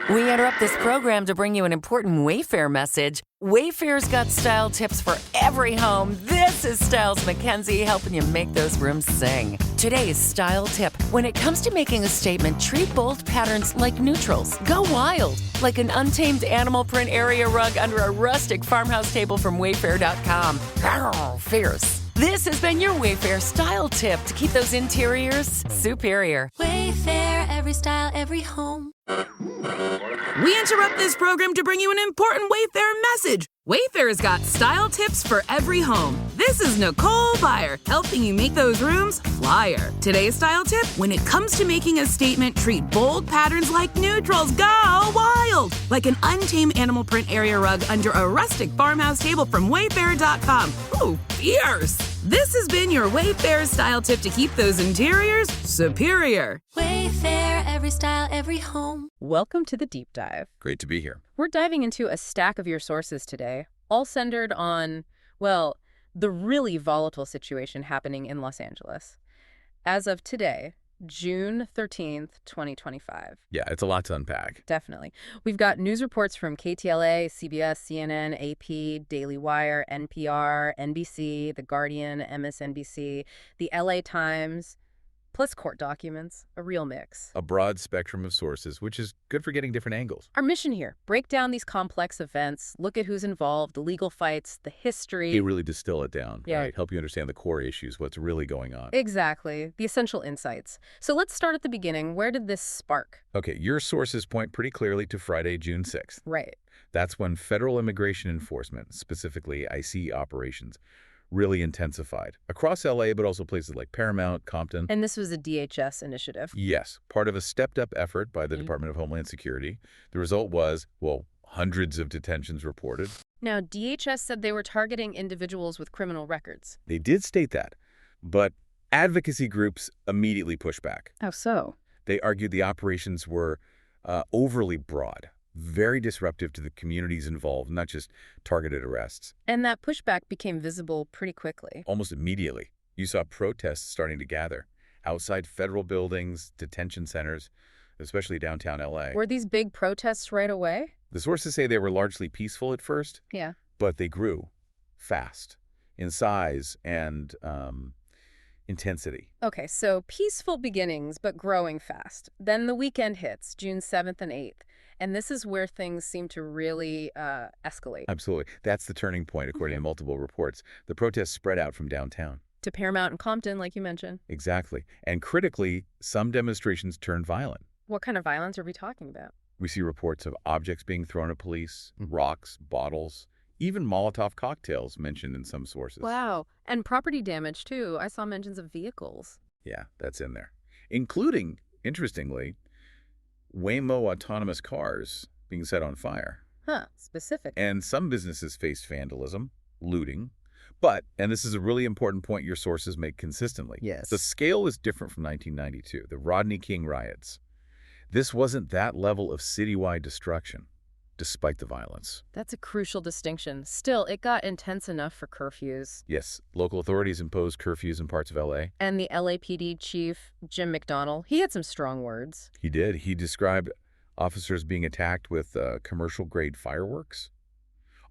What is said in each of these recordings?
We interrupt this program to bring you an important Wayfair message. Wayfair's got style tips for every home. This is Styles McKenzie helping you make those rooms sing. Today's style tip. When it comes to making a statement, treat bold patterns like neutrals. Go wild, like an untamed animal print area rug under a rustic farmhouse table from Wayfair.com. Arr, fierce. This has been your Wayfair style tip to keep those interiors superior. Wayfair, every style, every home. We interrupt this program to bring you an important Wayfair message. Wayfair's got style tips for every home. This is Nicole Byer, helping you make those rooms flyer. Today's style tip, when it comes to making a statement, treat bold patterns like neutrals. Go wild! Like an untamed animal print area rug under a rustic farmhouse table from Wayfair.com. Ooh, fierce! This has been your Wayfair style tip to keep those interiors superior. Wayfair, every style, every home. Welcome to the Deep Dive. Great to be here. We're diving into a stack of your sources today, all centered on, well, the really volatile situation happening in Los Angeles. As of today, June 13th, 2025. Yeah, it's a lot to unpack. Definitely. We've got news reports from KTLA, CBS, CNN, AP, Daily Wire, NPR, NBC, The Guardian, MSNBC, the LA Times, plus court documents, a real mix. A broad spectrum of sources, which is good for getting different angles. Our mission here, break down these complex events, look at who's involved, the legal fights, the history. They really distill it down, Yeah. right? Help you understand the core issues, what's really going on. Exactly, the essential insights. So let's start at the beginning. Where did this spark? Okay, your sources point pretty clearly to Friday, June 6th. Right. That's when federal immigration enforcement, specifically IC operations, really intensified across LA, but also places like Paramount, Compton. And this was a DHS initiative. Yes, part of a stepped-up effort by the Department of Homeland Security. The result was, well, hundreds of detentions reported. Now, DHS said they were targeting individuals with criminal records. They did state that, but advocacy groups immediately pushed back. How so? They argued the operations were overly broad, very disruptive to the communities involved, not just targeted arrests. And that pushback became visible pretty quickly. Almost immediately, you saw protests starting to gather outside federal buildings, detention centers, especially downtown LA. Were these big protests right away? The sources say they were largely peaceful at first, Yeah. but they grew fast in size and intensity. Okay, so peaceful beginnings, but growing fast. Then the weekend hits, June 7th and 8th. And this is where things seem to really escalate. Absolutely. That's the turning point, according to multiple reports. The protests spread out from downtown. To Paramount and Compton, like you mentioned. Exactly. And critically, some demonstrations turned violent. What kind of violence are we talking about? We see reports of objects being thrown at police, rocks, bottles, even Molotov cocktails mentioned in some sources. Wow. And property damage, too. I saw mentions of vehicles. Yeah, that's in there. Including, interestingly, Waymo autonomous cars being set on fire. Huh, specific. And some businesses faced vandalism, looting. But, and this is a really important point your sources make consistently, Yes. the scale is different from 1992, the Rodney King riots. This wasn't that level of citywide destruction, despite the violence. That's a crucial distinction. Still, it got intense enough for curfews. Yes, local authorities imposed curfews in parts of LA. And the LAPD chief, Jim McDonnell, he had some strong words. He did. He described officers being attacked with commercial-grade fireworks,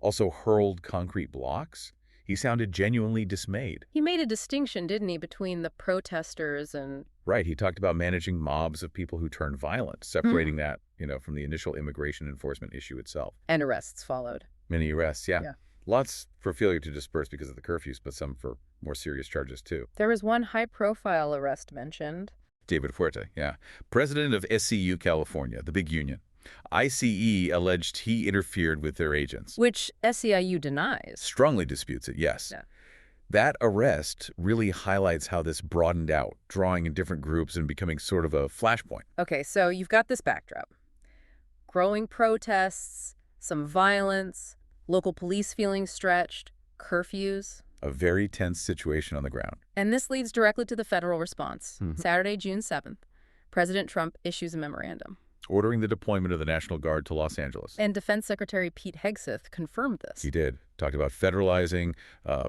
also hurled concrete blocks. He sounded genuinely dismayed. He made a distinction, didn't he, between the protesters and... Right. He talked about managing mobs of people who turned violent, separating that, from the initial immigration enforcement issue itself. And arrests followed. Many arrests, yeah. Yeah. Lots for failure to disperse because of the curfews, but some for more serious charges, too. There was one high-profile arrest mentioned. David Fuerte, yeah. President of SCU California, the big union. ICE alleged he interfered with their agents. Which SEIU denies. Strongly disputes it, yes. Yeah. That arrest really highlights how this broadened out, drawing in different groups and becoming sort of a flashpoint. Okay, so you've got this backdrop. Growing protests, some violence, local police feeling stretched, curfews. A very tense situation on the ground. And this leads directly to the federal response. Saturday, June 7th, President Trump issues a memorandum. Ordering the deployment of the National Guard to Los Angeles. And Defense Secretary Pete Hegseth confirmed this. He did. Talked about federalizing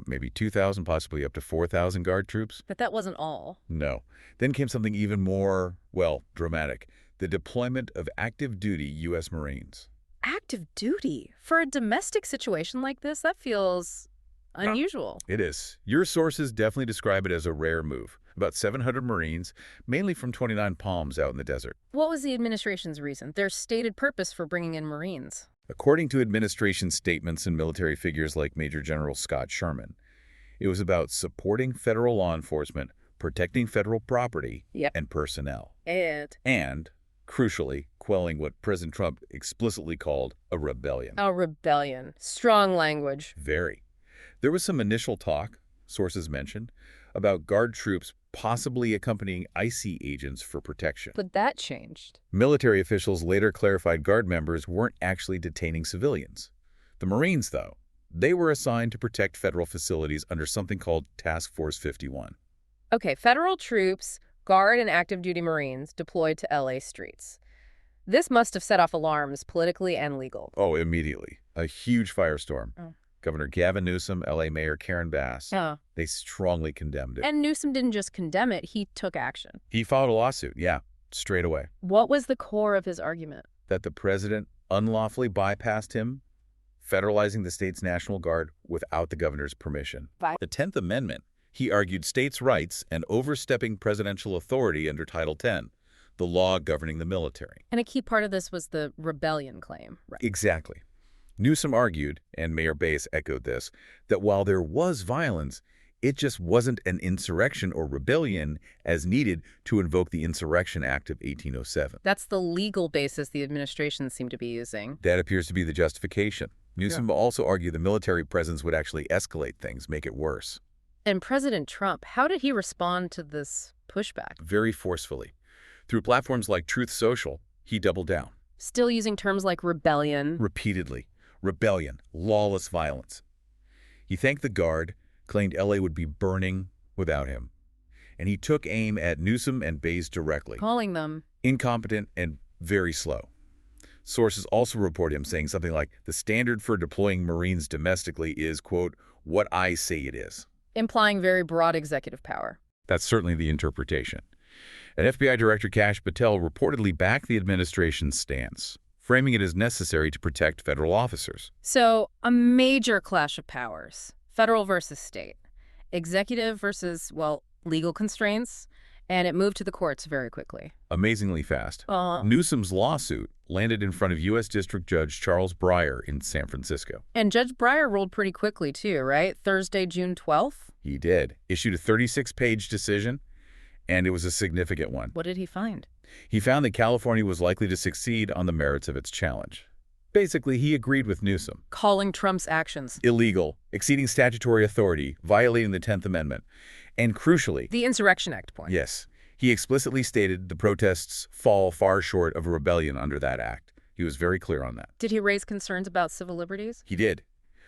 maybe 2,000, possibly up to 4,000 Guard troops. But that wasn't all. No. Then came something even more, well, dramatic. the deployment of active duty U.S. Marines. Active duty? For a domestic situation like this, that feels unusual. It is. Your sources definitely describe it as a rare move. About 700 Marines, mainly from 29 Palms out in the desert. What was the administration's reason? Their stated purpose for bringing in Marines? According to administration statements and military figures like Major General Scott Sherman, it was about supporting federal law enforcement, protecting federal property and personnel. And, crucially, quelling what President Trump explicitly called a rebellion. A rebellion. Strong language. Very. There was some initial talk, sources mentioned, about Guard troops possibly accompanying IC agents for protection. But that changed. Military officials later clarified Guard members weren't actually detaining civilians. The Marines, though, they were assigned to protect federal facilities under something called Task Force 51. Okay, federal troops, Guard and active duty Marines deployed to LA streets. This must have set off alarms politically and legal. Oh, immediately. A huge firestorm. Governor Gavin Newsom, L.A. Mayor Karen Bass, they strongly condemned it. And Newsom didn't just condemn it, he took action. He filed a lawsuit, straight away. What was the core of his argument? That the president unlawfully bypassed him, federalizing the state's National Guard without the governor's permission. The 10th Amendment, he argued states' rights and overstepping presidential authority under Title 10, the law governing the military. And a key part of this was the rebellion claim, right? Exactly. Newsom argued, and Mayor Bass echoed this, that while there was violence, it just wasn't an insurrection or rebellion as needed to invoke the Insurrection Act of 1807. That's the legal basis the administration seemed to be using. That appears to be the justification. Newsom also argued the military presence would actually escalate things, make it worse. And President Trump, how did he respond to this pushback? Very forcefully. Through platforms like Truth Social, he doubled down. Still using terms like rebellion. Repeatedly. Rebellion, lawless violence. He thanked the Guard, claimed L.A. would be burning without him. And he took aim at Newsom and Bass directly. Calling them incompetent and very slow. Sources also report him saying something like, the standard for deploying Marines domestically is, quote, what I say it is. Implying very broad executive power. That's certainly the interpretation. And FBI Director Kash Patel reportedly backed the administration's stance, framing it as necessary to protect federal officers. So, a major clash of powers. Federal versus state. Executive versus, well, legal constraints. And it moved to the courts very quickly. Amazingly fast. Newsom's lawsuit landed in front of U.S. District Judge Charles Breyer in San Francisco. And Judge Breyer ruled pretty quickly, too, right? Thursday, June 12th? He did. Issued a 36-page decision, and it was a significant one. What did he find? He found that California was likely to succeed on the merits of its challenge. Basically, he agreed with Newsom. Calling Trump's actions illegal, exceeding statutory authority, violating the 10th Amendment, and crucially, the Insurrection Act point. Yes. He explicitly stated the protests fall far short of a rebellion under that act. He was very clear on that. Did he raise concerns about civil liberties? He did.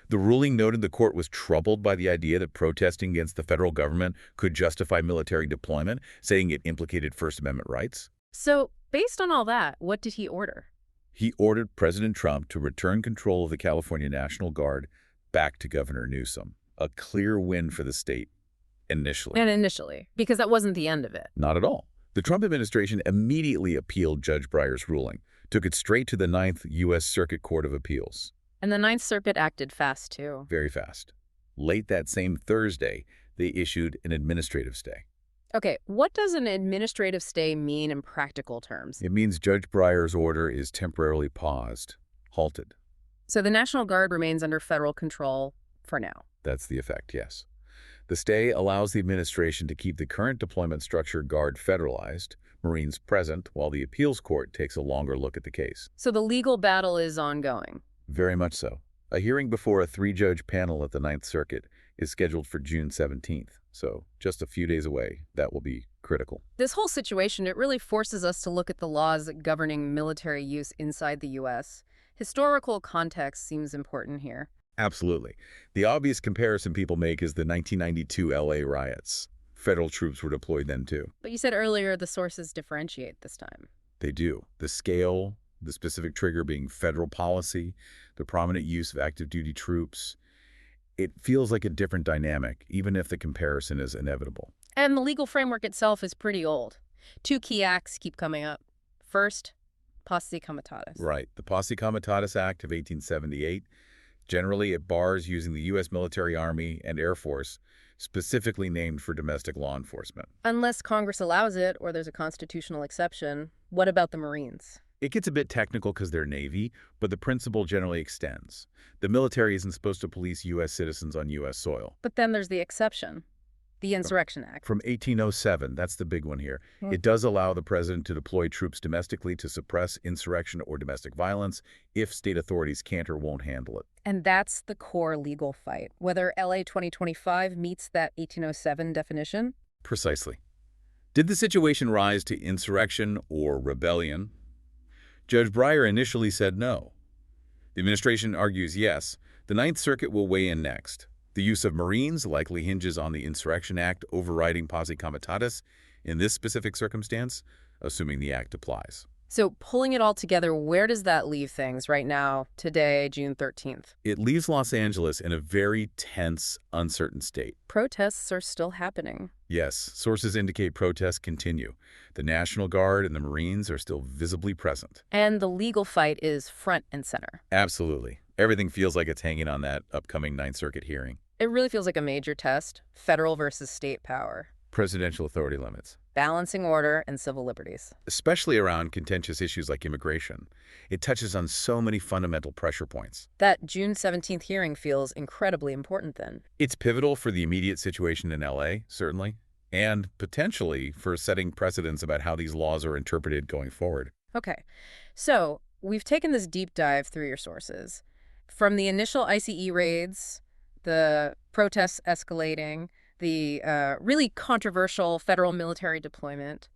The ruling noted the court was troubled by the idea that protesting against the federal government could justify military deployment, saying it implicated First Amendment rights. So, based on all that, what did he order? He ordered President Trump to return control of the California National Guard back to Governor Newsom. A clear win for the state, initially. And initially, because that wasn't the end of it. Not at all. The Trump administration immediately appealed Judge Breyer's ruling, took it straight to the 9th U.S. Circuit Court of Appeals. And the 9th Circuit acted fast, too. Very fast. Late that same Thursday, they issued an administrative stay. Okay, what does an administrative stay mean in practical terms? It means Judge Breyer's order is temporarily paused, halted. So the National Guard remains under federal control for now. That's the effect, yes. The stay allows the administration to keep the current deployment structure Guard federalized, Marines present, while the appeals court takes a longer look at the case. So the legal battle is ongoing. Very much so. A hearing before a 3-judge panel at the 9th Circuit is scheduled for June 17th. So just a few days away, that will be critical. This whole situation, it really forces us to look at the laws governing military use inside the U.S. Historical context seems important here. Absolutely. The obvious comparison people make is the 1992 L.A. riots. Federal troops were deployed then, too. But you said earlier the sources differentiate this time. They do. The scale, the specific trigger being federal policy, the prominent use of active duty troops. It feels like a different dynamic, even if the comparison is inevitable. And the legal framework itself is pretty old. 2 key acts keep coming up. First, Posse Comitatus. Right. The Posse Comitatus Act of 1878. Generally, it bars using the U.S. military, Army, and Air Force, specifically named for domestic law enforcement. Unless Congress allows it or there's a constitutional exception. What about the Marines? It gets a bit technical because they're Navy, but the principle generally extends. The military isn't supposed to police U.S. citizens on U.S. soil. But then there's the exception, the Insurrection Act. From 1807, that's the big one here. It does allow the president to deploy troops domestically to suppress insurrection or domestic violence if state authorities can't or won't handle it. And that's the core legal fight, whether LA 2025 meets that 1807 definition. Precisely. Did the situation rise to insurrection or rebellion? Judge Breyer initially said no. The administration argues yes. The Ninth Circuit will weigh in next. The use of Marines likely hinges on the Insurrection Act overriding Posse Comitatus in this specific circumstance, assuming the act applies. So pulling it all together, where does that leave things right now, today, June 13th? It leaves Los Angeles in a very tense, uncertain state. Protests are still happening. Yes, sources indicate protests continue. The National Guard and the Marines are still visibly present. And the legal fight is front and center. Absolutely. Everything feels like it's hanging on that upcoming Ninth Circuit hearing. It really feels like a major test, federal versus state power. Presidential authority limits. Balancing order and civil liberties. Especially around contentious issues like immigration. It touches on so many fundamental pressure points. That June 17th hearing feels incredibly important then. It's pivotal for the immediate situation in LA, certainly, and potentially for setting precedents about how these laws are interpreted going forward. Okay, so we've taken this deep dive through your sources. From the initial ICE raids, the protests escalating, the really controversial federal military deployment.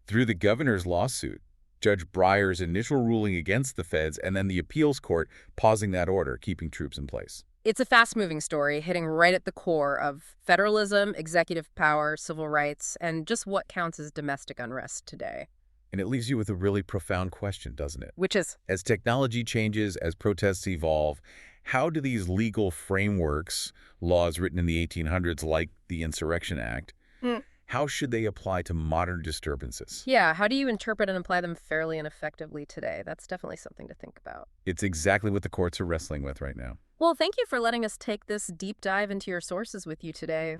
Through the governor's lawsuit, Judge Breyer's initial ruling against the feds, and then the appeals court pausing that order, keeping troops in place. It's a fast-moving story hitting right at the core of federalism, executive power, civil rights, and just what counts as domestic unrest today. And it leaves you with a really profound question, doesn't it? Which is? As technology changes, as protests evolve, how do these legal frameworks, laws written in the 1800s like the Insurrection Act, how should they apply to modern disturbances? Yeah, how do you interpret and apply them fairly and effectively today? That's definitely something to think about. It's exactly what the courts are wrestling with right now. Well, thank you for letting us take this deep dive into your sources with you today.